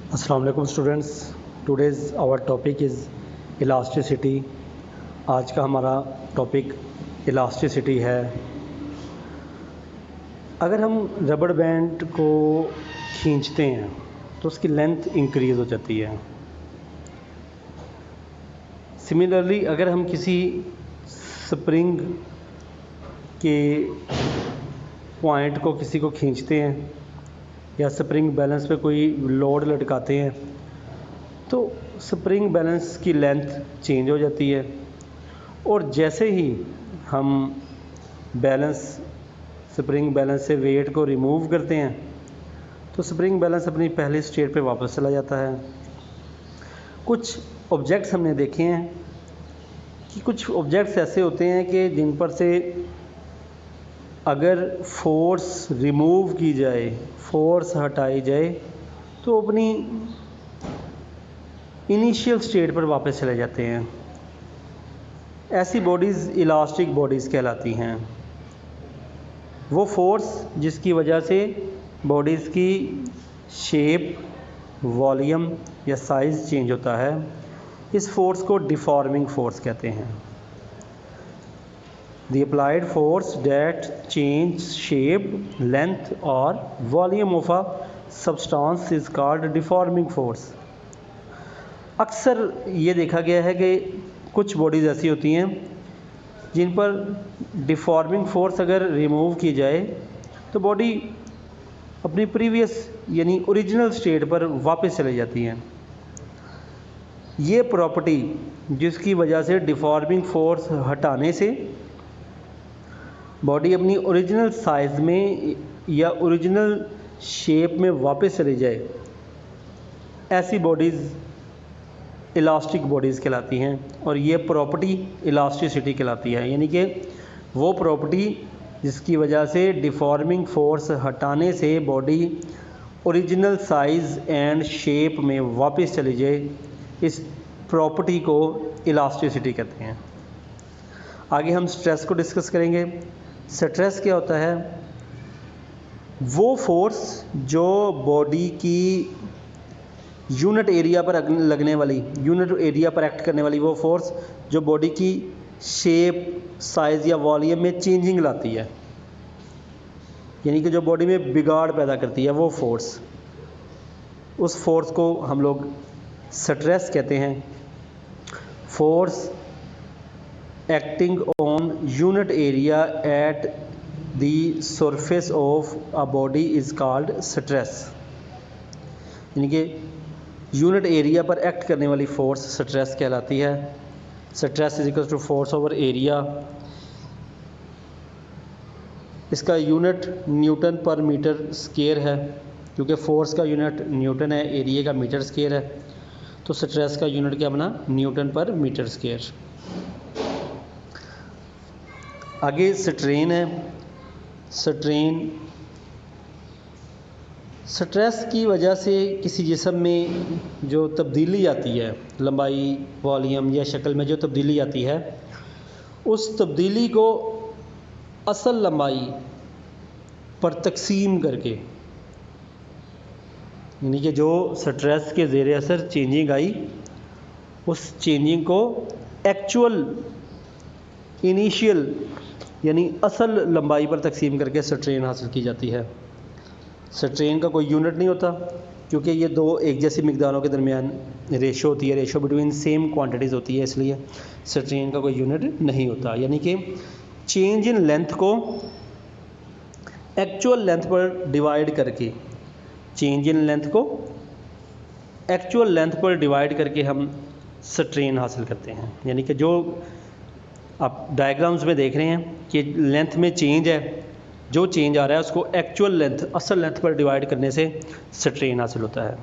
अस्सलाम वालेकुम students, today's our topic is elasticity. आज का हमारा टॉपिक इलास्टिसिटी है। अगर हम रबड़ बैंड को खींचते हैं तो उसकी लेंथ इंक्रीज़ हो जाती है। सिमिलरली अगर हम किसी स्प्रिंग के पॉइंट को किसी को खींचते हैं या स्प्रिंग बैलेंस पे कोई लोड लटकाते हैं तो स्प्रिंग बैलेंस की लेंथ चेंज हो जाती है, और जैसे ही हम स्प्रिंग बैलेंस से वेट को रिमूव करते हैं तो स्प्रिंग बैलेंस अपनी पहली स्टेट पे वापस चला जाता है। कुछ ऑब्जेक्ट्स हमने देखे हैं कि कुछ ऑब्जेक्ट्स ऐसे होते हैं कि जिन पर से अगर फोर्स रिमूव की जाए, फोर्स हटाई जाए तो अपनी इनिशियल स्टेट पर वापस चले जाते हैं। ऐसी बॉडीज़ इलास्टिक बॉडीज़ कहलाती हैं। वो फोर्स जिसकी वजह से बॉडीज़ की शेप, वॉल्यूम या साइज़ चेंज होता है, इस फोर्स को डिफॉर्मिंग फोर्स कहते हैं। The applied force that change shape, length or volume of a substance is called deforming force। अक्सर ये देखा गया है कि कुछ बॉडीज़ ऐसी होती हैं जिन पर डिफॉर्मिंग फोर्स अगर रिमूव की जाए तो बॉडी अपनी प्रीवियस यानी ओरिजिनल स्टेट पर वापस चली जाती हैं। ये प्रॉपर्टी जिसकी वजह से डिफॉर्मिंग फोर्स हटाने से बॉडी अपनी ओरिजिनल साइज़ में या ओरिजिनल शेप में वापस चली जाए, ऐसी बॉडीज़ इलास्टिक बॉडीज़ कहलाती हैं। और ये प्रॉपर्टी इलास्टिसिटी कहलाती है, यानी कि वो प्रॉपर्टी जिसकी वजह से डिफॉर्मिंग फोर्स हटाने से body original size and shape में वापस चली जाए, इस प्रॉपर्टी को इलास्टिसिटी कहते हैं। आगे हम स्ट्रेस को डिस्कस करेंगे। स्ट्रेस क्या होता है? वो फोर्स जो बॉडी की यूनिट एरिया पर लगने वाली, यूनिट एरिया पर एक्ट करने वाली वो फोर्स जो बॉडी की शेप, साइज़ या वॉल्यूम में चेंजिंग लाती है, यानी कि जो बॉडी में बिगाड़ पैदा करती है, वो फोर्स, उस फोर्स को हम लोग स्ट्रेस कहते हैं। Force acting on unit area at the surface of a body is called stress। यानी कि यूनिट एरिया पर एक्ट करने वाली फोर्स स्ट्रेस कहलाती है। Stress is equal to force over area. इसका unit newton per metre square है, क्योंकि फोर्स का यूनिट न्यूटन है, एरिया का मीटर स्क्वायर है, तो स्ट्रेस का यूनिट क्या बना? Newton per metre square. आगे स्ट्रेन है। स्ट्रेस की वजह से किसी जिस्म में जो तब्दीली आती है, लंबाई, वॉल्यूम या शक्ल में जो तब्दीली आती है, उस तब्दीली को असल लंबाई पर तकसीम करके, यानी कि जो स्ट्रेस के ज़ेर असर चेंजिंग आई, उस चेंजिंग को एक्चुअल इनिशियल यानी असल लंबाई पर तकसीम करके स्ट्रेन हासिल की जाती है। स्ट्रेन का कोई यूनिट नहीं होता, क्योंकि ये दो एक जैसी मिकदारों के दरमियान रेशो होती है, रेशो बिटवीन सेम क्वांटिटीज़ होती है, इसलिए स्ट्रेन का कोई यूनिट नहीं होता। यानी कि चेंज इन लेंथ को एक्चुअल लेंथ पर डिवाइड करके, चेंज इन लेंथ को एक्चुअल लेंथ पर डिवाइड करके हम स्ट्रेन हासिल करते हैं। यानी कि जो आप डायग्राम्स में देख रहे हैं कि लेंथ में चेंज है, जो चेंज आ रहा है उसको एक्चुअल लेंथ, असल लेंथ पर डिवाइड करने से स्ट्रेन हासिल होता है।